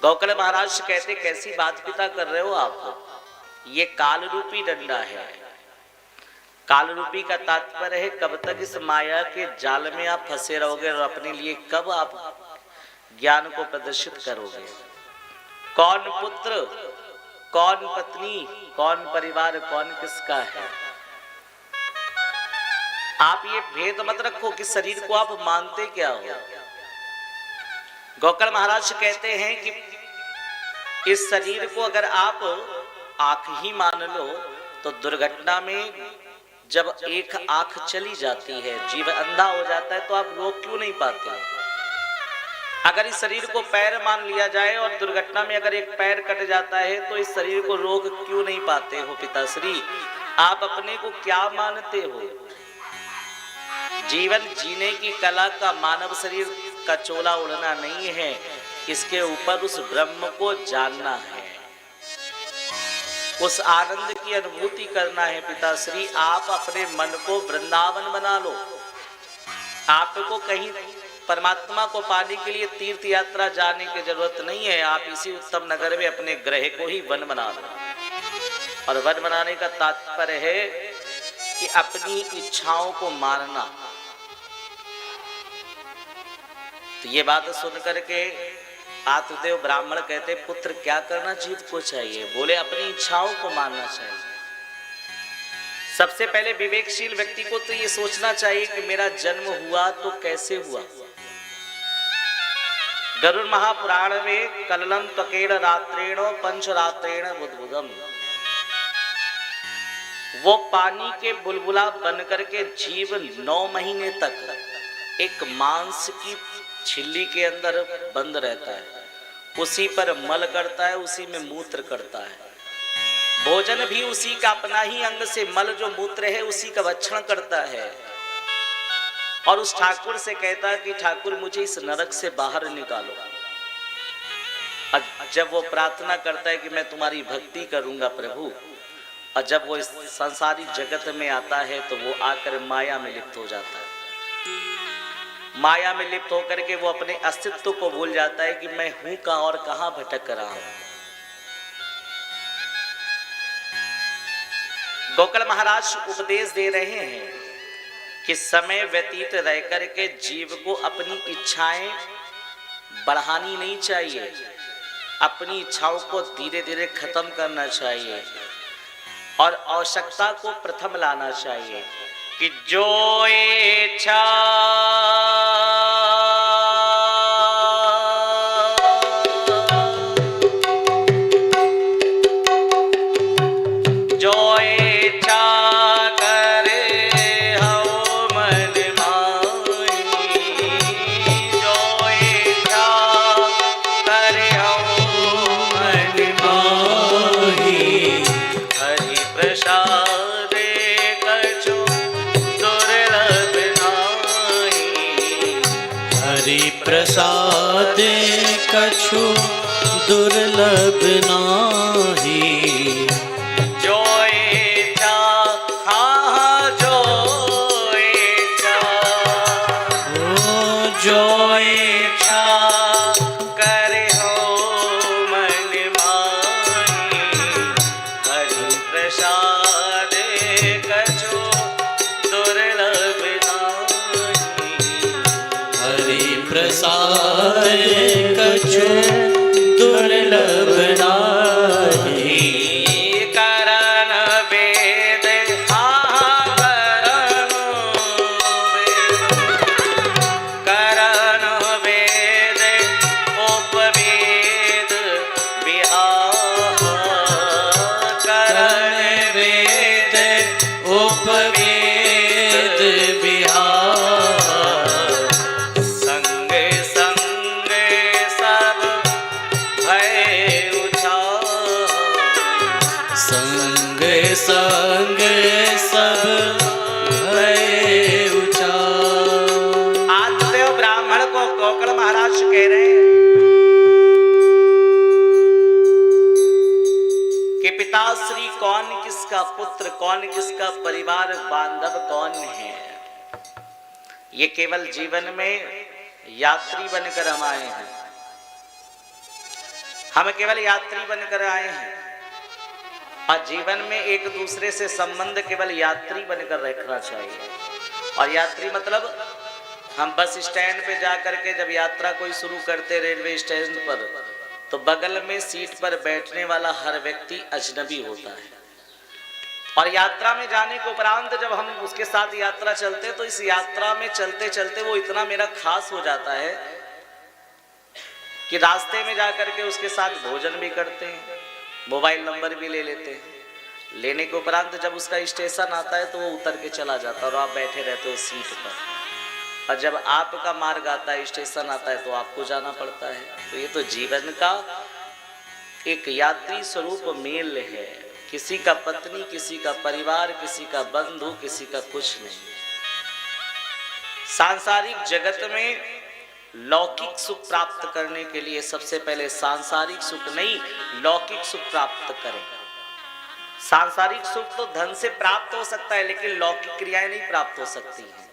गोकर्ण महाराज कहते कैसी बात पिता कर रहे हो आप, ये काल रूपी डंडा है। काल रूपी का तात्पर्य है कब तक इस माया के जाल में आप फंसे रहोगे और अपने लिए कब आप ज्ञान को प्रदर्शित करोगे। कौन पुत्र, कौन पत्नी, कौन परिवार, कौन किसका है। आप ये भेद मत रखो कि शरीर को आप मानते क्या हो। गोकर्ण महाराज कहते हैं कि इस शरीर को अगर आप आंख ही मान लो तो दुर्घटना में जब एक आंख चली जाती है, जीव अंधा हो जाता है, तो आप रोक क्यों नहीं पाते। अगर इस शरीर को पैर मान लिया जाए और दुर्घटना में अगर एक पैर कट जाता है तो इस शरीर को रोक क्यों नहीं पाते हो पिताश्री। आप अपने को क्या मानते हो। जीवन जीने की कला का मानव शरीर का चोला उड़ना नहीं है, इसके ऊपर उस ब्रह्म को जानना है, उस आनंद की अनुभूति करना है। पिताश्री आप अपने मन को वृंदावन बना लो। आपको कहीं परमात्मा को पाने के लिए तीर्थ यात्रा जाने की जरूरत नहीं है। आप इसी उत्तम नगर में अपने ग्रह को ही वन बना लो। और वन बनाने का तात्पर्य है कि अपनी इच्छाओं को मानना। तो ये बात सुन करके आत्मदेव ब्राह्मण कहते पुत्र क्या करना जीव को चाहिए। बोले अपनी इच्छाओं को मानना चाहिए। सबसे पहले विवेकशील व्यक्ति को तो ये सोचना चाहिए कि मेरा जन्म हुआ तो कैसे हुआ। गरुड़ महापुराण में कललम त्वकेण रात्रेण पंचरात्रेण बुद्बुदम, वो पानी के बुलबुला बन करके जीव 9 महीने तक एक मांस की छिल्ली के अंदर बंद रहता है, उसी पर मल करता है, उसी में मूत्र करता है। भोजन भी उसी का अपना ही अंग से मल जो मूत्र है उसी का भक्षण करता है। और उस ठाकुर से कहता है कि ठाकुर मुझे इस नरक से बाहर निकालो। और जब वो प्रार्थना करता है कि मैं तुम्हारी भक्ति करूंगा प्रभु, और जब वो इस संसारी जगत में आता है तो वो आकर माया में लिप्त हो जाता है। माया में लिप्त होकर के वो अपने अस्तित्व को भूल जाता है कि मैं हूं कहां और कहां भटक रहा हूं। गोकर्ण महाराज उपदेश दे रहे हैं कि समय व्यतीत रह करके जीव को अपनी इच्छाएं बढ़ानी नहीं चाहिए, अपनी इच्छाओं को धीरे धीरे खत्म करना चाहिए और आवश्यकता को प्रथम लाना चाहिए कि जो इच्छा प्रसादे कछु दुर्लभ नाही। जो इच्छा हाँ जो इच्छा, जो इच्छा करे हो मन माही। हरि प्रसाद कछु दुर्लभ नाही। हरि प्रसाद कछु दुर्लभ नाही। करण वेद हाँ करण वेद उपवेद विहार। करण वेद उपवेद विहार। संग संग सब भय उछाल। संग संग सब भय उछाल। आत्मदेव ब्राह्मण को गोकर्ण महाराज कह रहे हैं कि पिताश्री कौन किसका पुत्र, कौन किसका परिवार बांधव कौन है। ये केवल जीवन में यात्री बनकर हम आए हैं। हम केवल यात्री बनकर आए हैं और जीवन में एक दूसरे से संबंध केवल यात्री बनकर रखना चाहिए। और यात्री मतलब हम बस स्टैंड पे जा करके जब यात्रा कोई शुरू करते रेलवे स्टेशन पर, तो बगल में सीट पर बैठने वाला हर व्यक्ति अजनबी होता है। और यात्रा में जाने के उपरांत जब हम उसके साथ यात्रा चलते, तो इस यात्रा में चलते चलते वो इतना मेरा खास हो जाता है कि रास्ते में जाकर के उसके साथ भोजन भी करते हैं, मोबाइल नंबर भी ले लेते हैं। लेने के उपरांत जब उसका स्टेशन आता है तो वो उतर के चला जाता है और आप बैठे रहते हो सीट पर। और जब आपका मार्ग आता है, स्टेशन आता है, तो आपको जाना पड़ता है। तो ये तो जीवन का एक यात्री स्वरूप मेल है। किसी का पत्नी, किसी का परिवार, किसी का बंधु, किसी का कुछ नहीं। सांसारिक जगत में लौकिक सुख प्राप्त करने के लिए सबसे पहले सांसारिक सुख नहीं, लौकिक सुख प्राप्त करें। सांसारिक सुख तो धन से प्राप्त हो सकता है, लेकिन लौकिक क्रियाएं नहीं प्राप्त हो सकती हैं।